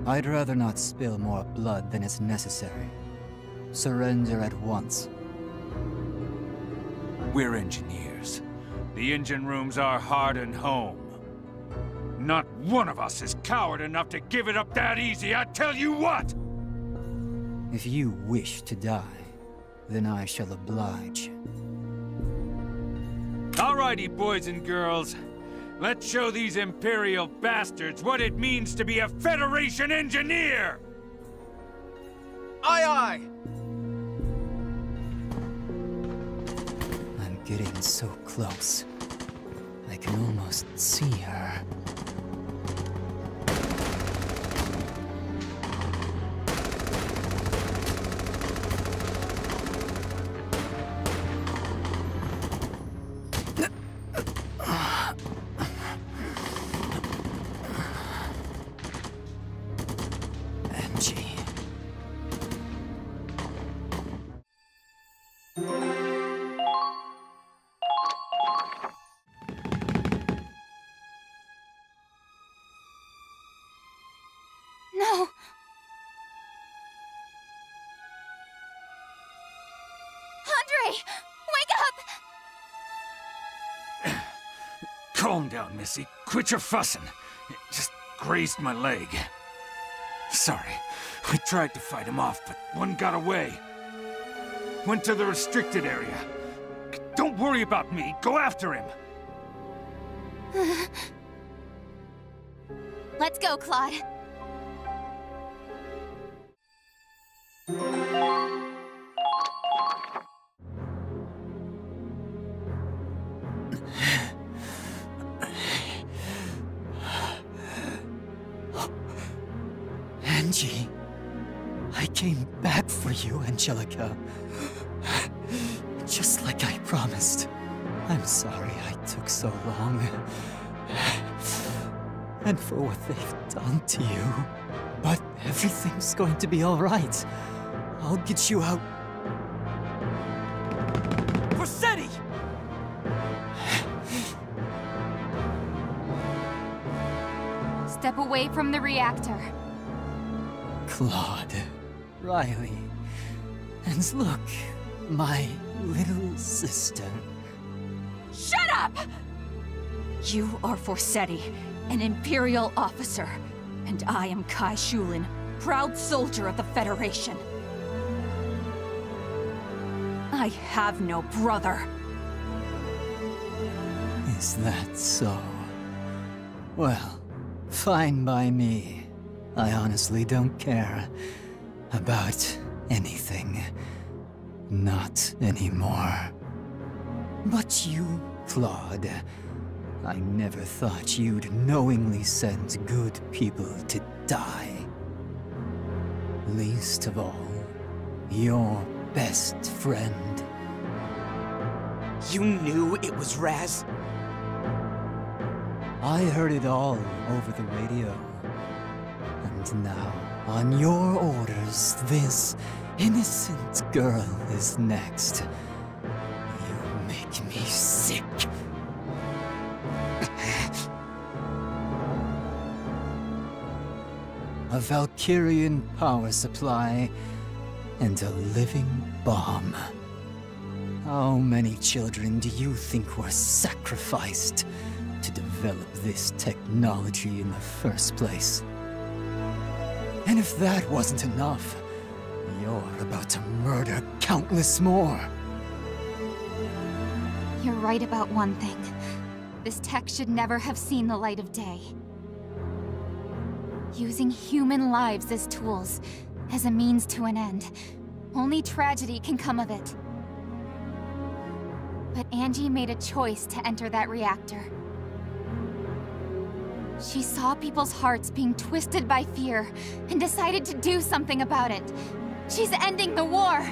I'd rather not spill more blood than is necessary. Surrender at once. We're engineers. The engine room's our heart and home. Not one of us is coward enough to give it up that easy, I tell you what! If you wish to die, then I shall oblige. Alrighty, boys and girls. Let's show these Imperial bastards what it means to be a Federation engineer! Aye, aye! I'm getting so close. I can almost see her. No! Andre! Wake up! Calm down, Missy. Quit your fussing. It just grazed my leg. Sorry. I tried to fight him off, but one got away. Went to the restricted area. Don't worry about me. Go after him. Let's go, Claude. Angie, I came back for you, Angelica. Just like I promised. I'm sorry I took so long. And for what they've done to you. But everything's going to be all right. I'll get you out. Rossetti! Step away from the reactor. Claude, Riley, and look, my little sister. Shut up! You are Forseti, an Imperial officer, and I am Kai Shulin, proud soldier of the Federation. I have no brother. Is that so? Well, fine by me. I honestly don't care about anything. Not anymore. But you, Claude, I never thought you'd knowingly send good people to die. Least of all, your best friend. You knew it was Raz? I heard it all over the radio. And now, on your orders, this innocent girl is next. You make me sick. A Valkyrian power supply and a living bomb. How many children do you think were sacrificed to develop this technology in the first place? And if that wasn't enough, you're about to murder countless more. You're right about one thing. This tech should never have seen the light of day. Using human lives as tools, as a means to an end. Only tragedy can come of it. But Angie made a choice to enter that reactor. She saw people's hearts being twisted by fear, and decided to do something about it. She's ending the war!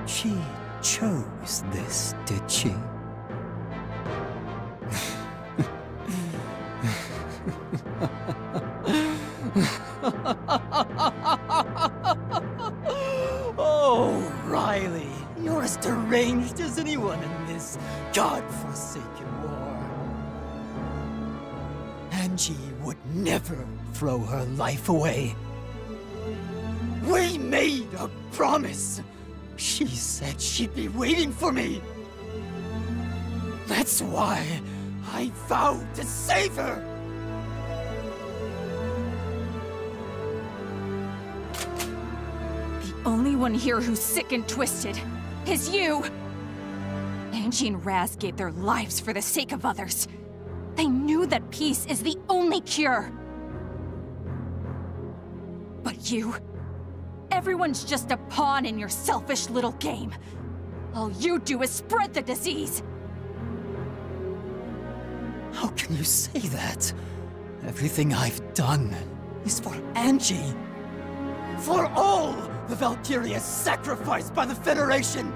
She chose this, did she? Oh, Riley, you're as deranged as anyone in this godforsaken war. And Angie would never throw her life away. We made a promise. She said she'd be waiting for me. That's why I vowed to save her. The only one here who's sick and twisted is you. Angie and Raz gave their lives for the sake of others. They knew that peace is the only cure. But you... everyone's just a pawn in your selfish little game. All you do is spread the disease. How can you say that? Everything I've done is for Angie. For all the Valkyrias sacrificed by the Federation!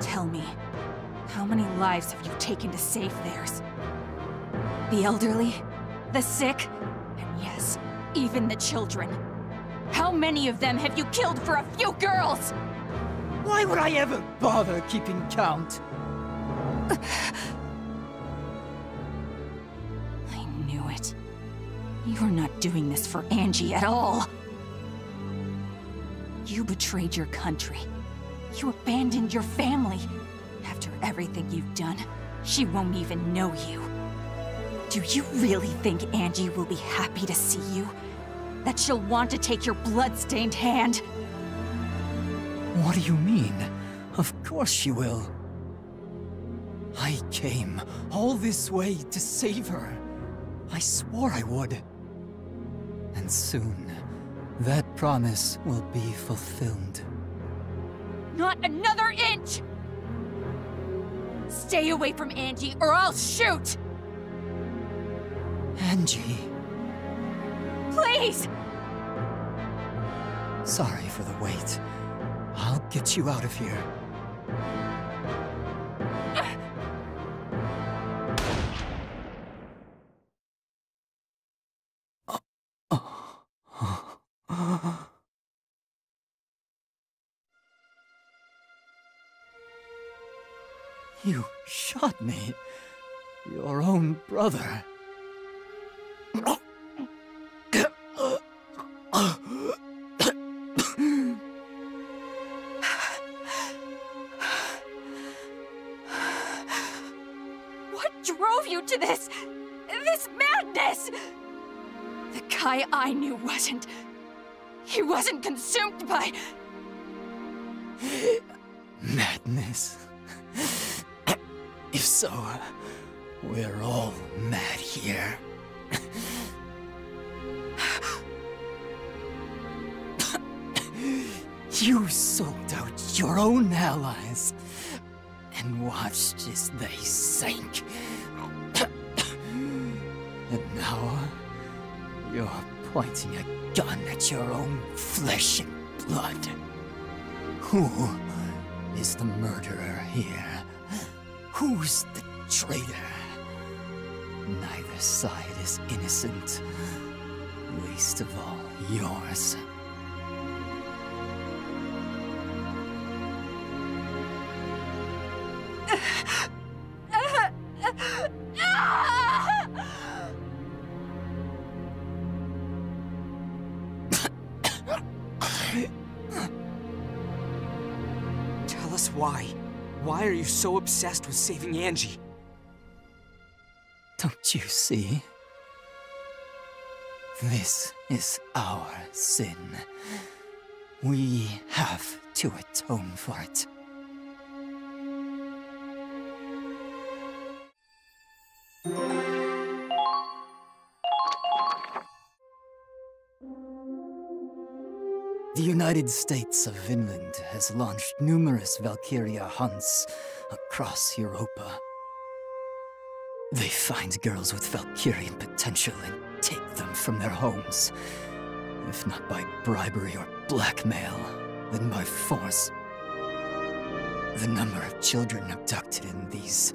Tell me, how many lives have you taken to save theirs? The elderly? The sick? And yes, even the children. How many of them have you killed for a few girls? Why would I ever bother keeping count? I knew it. You were not doing this for Angie at all. You betrayed your country. You abandoned your family. After everything you've done, she won't even know you. Do you really think Angie will be happy to see you? That she'll want to take your blood-stained hand? What do you mean? Of course she will. I came all this way to save her. I swore I would. And soon, that promise will be fulfilled. Not another inch! Stay away from Angie or I'll shoot! Angie. Please! Sorry for the wait. I'll get you out of here. You shot me. Your own brother. What drove you to this madness? The Kai I knew wasn't... He wasn't consumed by... Madness? If so, we're all mad here. You sold out your own allies and watched as they sank. And now, you're pointing a gun at your own flesh and blood. Who is the murderer here? Who's the traitor? Neither side is innocent, least of all yours. Tell us why. Why are you so obsessed with saving Angie? Don't you see? This is our sin. We have to atone for it. The United States of Vinland has launched numerous Valkyria hunts across Europa. They find girls with Valkyrian potential and take them from their homes. If not by bribery or blackmail, then by force. The number of children abducted in these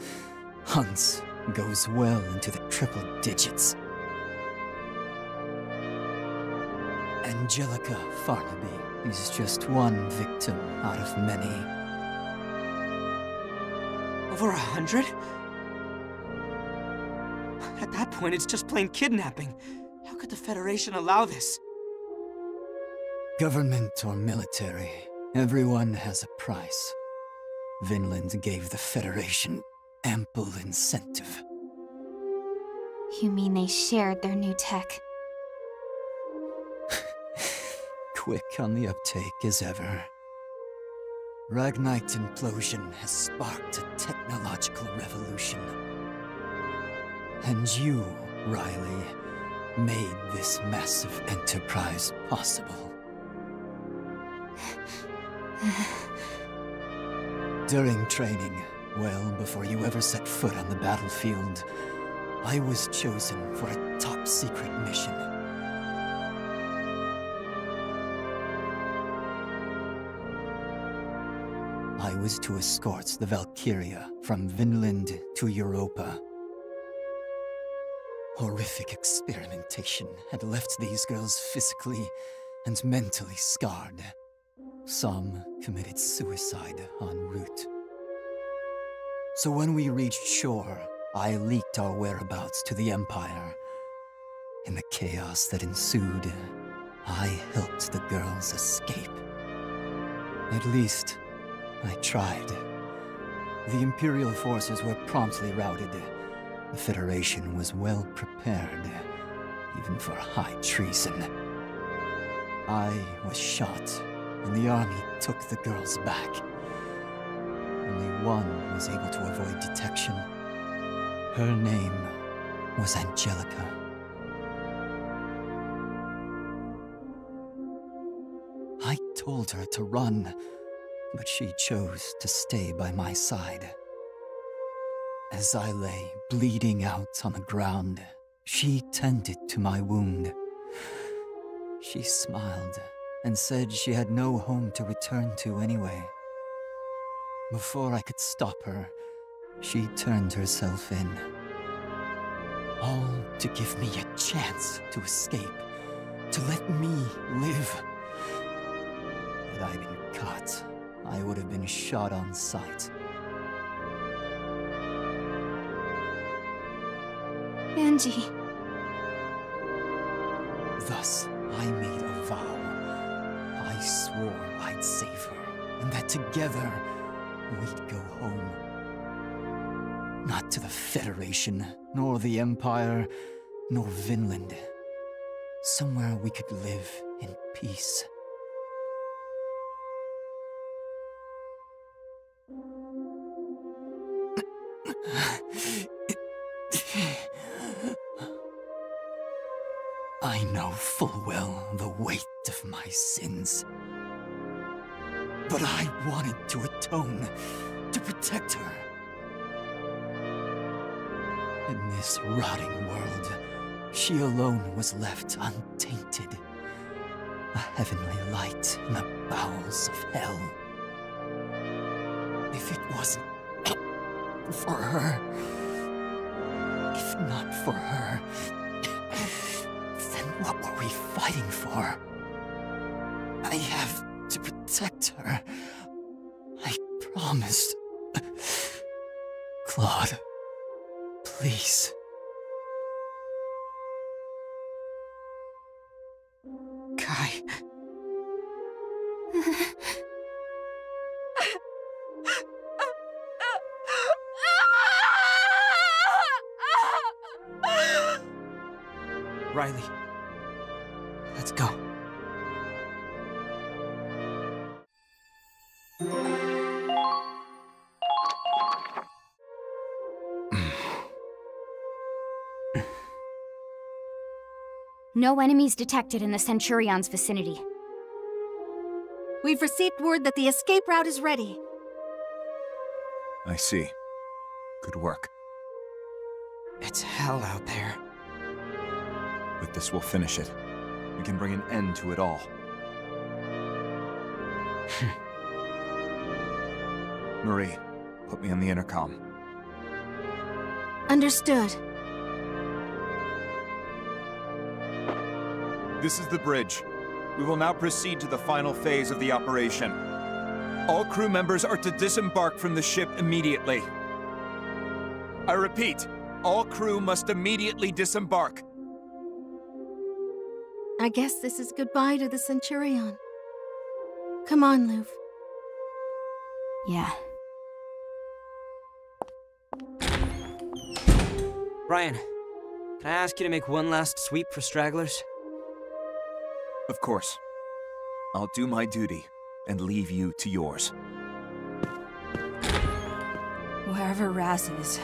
hunts goes well into the triple digits. Angelica Farnaby is just one victim out of many. Over 100? At that point, it's just plain kidnapping. How could the Federation allow this? Government or military, everyone has a price. Vinland gave the Federation ample incentive. You mean they shared their new tech? Quick on the uptake as ever. Ragnite implosion has sparked a technological revolution. And you, Riley, made this massive enterprise possible. During training, well before you ever set foot on the battlefield, I was chosen for a top-secret mission. I was to escort the Valkyria from Vinland to Europa. Horrific experimentation had left these girls physically and mentally scarred. Some committed suicide en route. So when we reached shore, I leaked our whereabouts to the Empire. In the chaos that ensued, I helped the girls escape. At least, I tried. The Imperial forces were promptly routed. The Federation was well prepared, even for high treason. I was shot, and the army took the girls back. Only one was able to avoid detection. Her name was Angelica. I told her to run, but she chose to stay by my side. As I lay bleeding out on the ground, she tended to my wound. She smiled and said she had no home to return to anyway. Before I could stop her, she turned herself in. All to give me a chance to escape, to let me live. Had I been caught, I would have been shot on sight. Angie. Thus, I made a vow. I swore I'd save her, and that together, we'd go home. Not to the Federation, nor the Empire, nor Vinland. Somewhere we could live in peace. I know full well the weight of my sins. But I wanted to atone, to protect her. In this rotting world, she alone was left untainted. A heavenly light in the bowels of hell. If it wasn't for her, if not for her, then what were we fighting for? I have to protect her. I promised. Claude, please. Kai. Riley, let's go. No enemies detected in the Centurion's vicinity. We've received word that the escape route is ready. I see. Good work. It's hell out there. But this will finish it. We can bring an end to it all. Marie, put me on the intercom. Understood. This is the bridge. We will now proceed to the final phase of the operation. All crew members are to disembark from the ship immediately. I repeat, All crew must immediately disembark. I guess this is goodbye to the Centurion. Come on, Luv. Yeah. Ryan, can I ask you to make one last sweep for stragglers? Of course. I'll do my duty and leave you to yours. Wherever Raz is,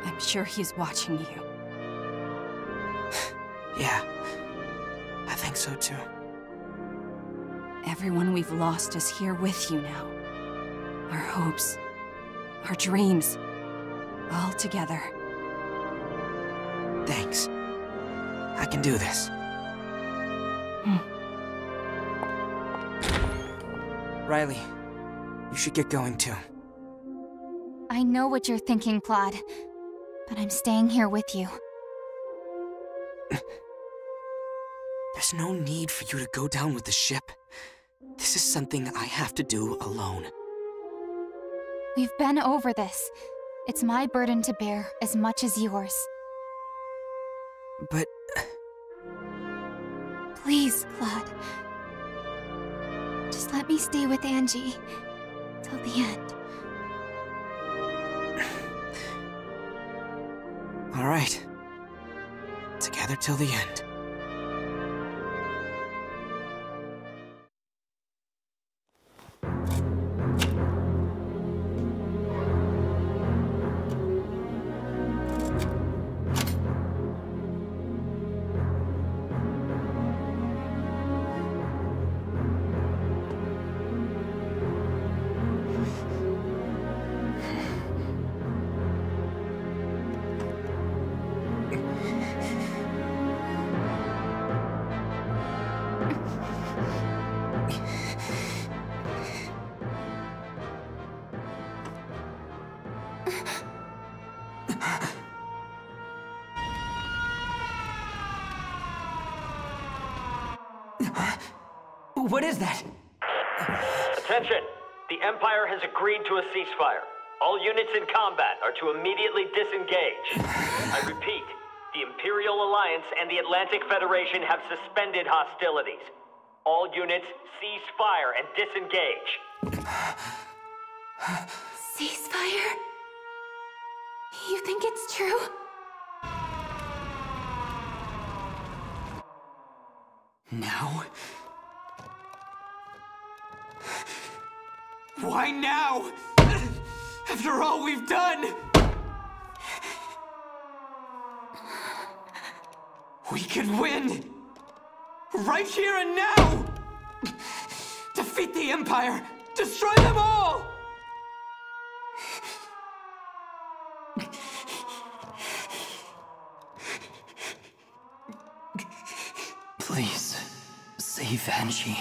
I'm sure he's watching you. Yeah, I think so too. Everyone we've lost is here with you now. Our hopes, our dreams, all together. Thanks. I can do this. Riley, you should get going too. I know what you're thinking, Claude, but I'm staying here with you. There's no need for you to go down with the ship. This is something I have to do alone. We've been over this. It's my burden to bear as much as yours. But... Please, Claude. Just let me stay with Angie till the end. All right. Together till the end. What is that? Attention! The Empire has agreed to a ceasefire. All units in combat are to immediately disengage. I repeat, the Imperial Alliance and the Atlantic Federation have suspended hostilities. All units cease fire and disengage. Ceasefire? You think it's true? Now? Why now? After all we've done! We could win! Right here and now! Defeat the Empire! Destroy them all! Please, save Angie.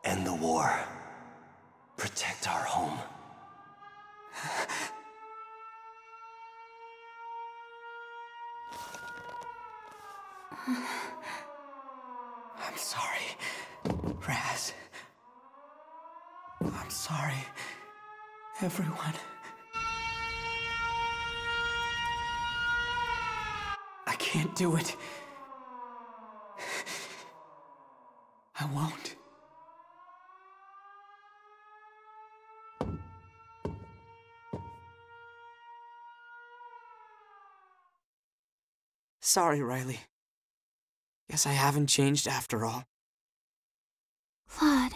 End the war. Protect our home. I'm sorry, Raz. I'm sorry, everyone. I can't do it. I won't. Sorry, Riley. Guess I haven't changed after all. Claude.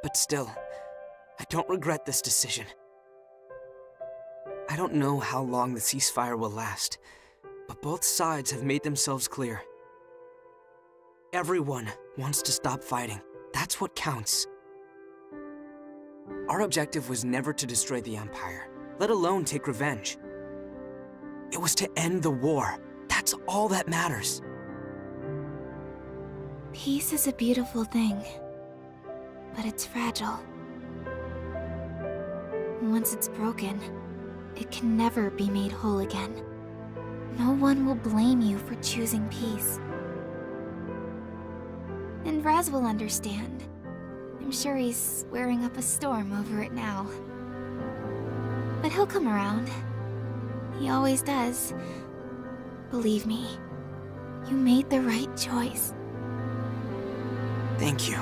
But still, I don't regret this decision. I don't know how long the ceasefire will last, but both sides have made themselves clear. Everyone wants to stop fighting. That's what counts. Our objective was never to destroy the Empire, let alone take revenge. It was to end the war. That's all that matters. Peace is a beautiful thing, but it's fragile. Once it's broken, it can never be made whole again. No one will blame you for choosing peace. And Raz will understand. I'm sure he's wearing up a storm over it now. But he'll come around. He always does. Believe me, you made the right choice. Thank you,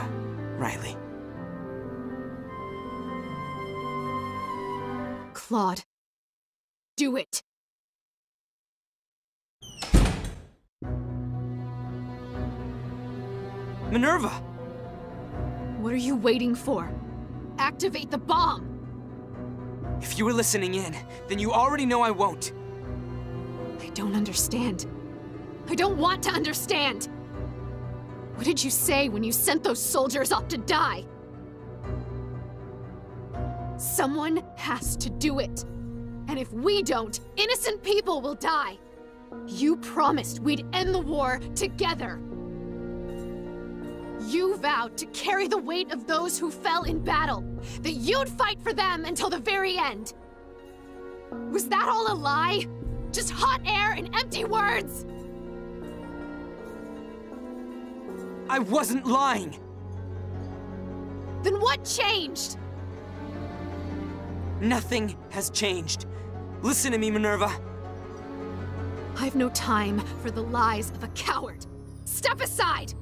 Riley. Claude, do it. Minerva! What are you waiting for? Activate the bomb! If you were listening in, then you already know I won't. I don't understand. I don't want to understand! What did you say when you sent those soldiers off to die? Someone has to do it. And if we don't, innocent people will die. You promised we'd end the war together. You vowed to carry the weight of those who fell in battle, that you'd fight for them until the very end. Was that all a lie? Just hot air and empty words? I wasn't lying! Then what changed? Nothing has changed. Listen to me, Minerva. I've no time for the lies of a coward. Step aside!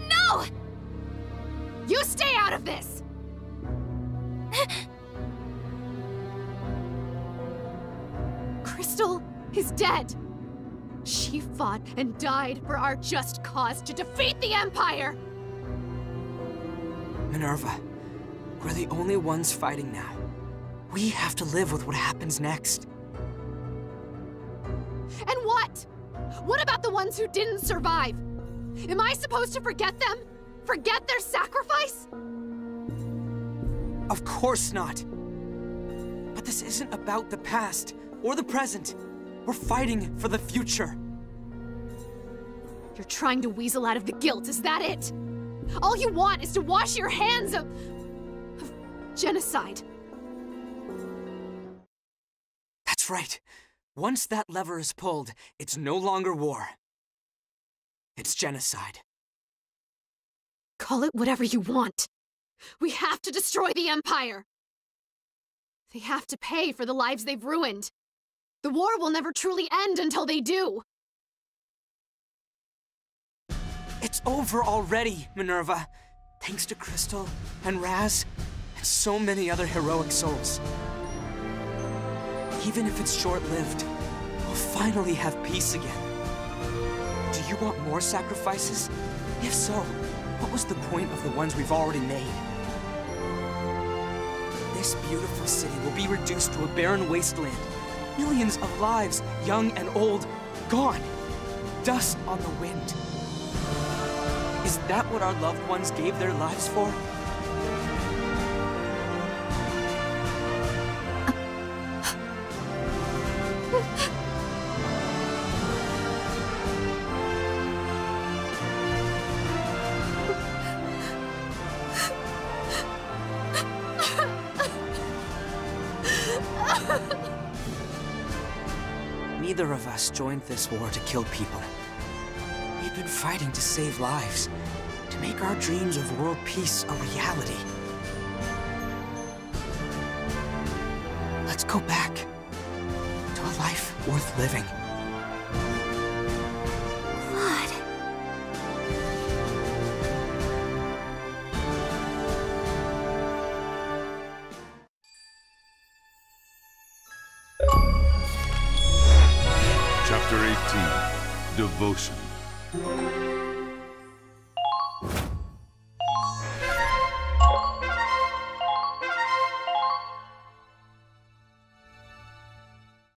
No! You stay out of this! Crystal is dead. She fought and died for our just cause to defeat the Empire! Minerva, we're the only ones fighting now. We have to live with what happens next. And what? What about the ones who didn't survive? Am I supposed to forget them? Forget their sacrifice? Of course not. But this isn't about the past or the present. We're fighting for the future. You're trying to weasel out of the guilt, is that it? All you want is to wash your hands of genocide. That's right. Once that lever is pulled, it's no longer war. It's genocide. Call it whatever you want. We have to destroy the Empire. They have to pay for the lives they've ruined. The war will never truly end until they do. It's over already, Minerva. Thanks to Crystal and Raz and so many other heroic souls. Even if it's short-lived, we'll finally have peace again. Do you want more sacrifices? If so, what was the point of the ones we've already made? This beautiful city will be reduced to a barren wasteland. Millions of lives, young and old, gone. Dust on the wind. Is that what our loved ones gave their lives for? Neither of us joined this war to kill people. We've been fighting to save lives, to make our dreams of world peace a reality. Let's go back to a life worth living. Claude. Chapter 18, Devotion.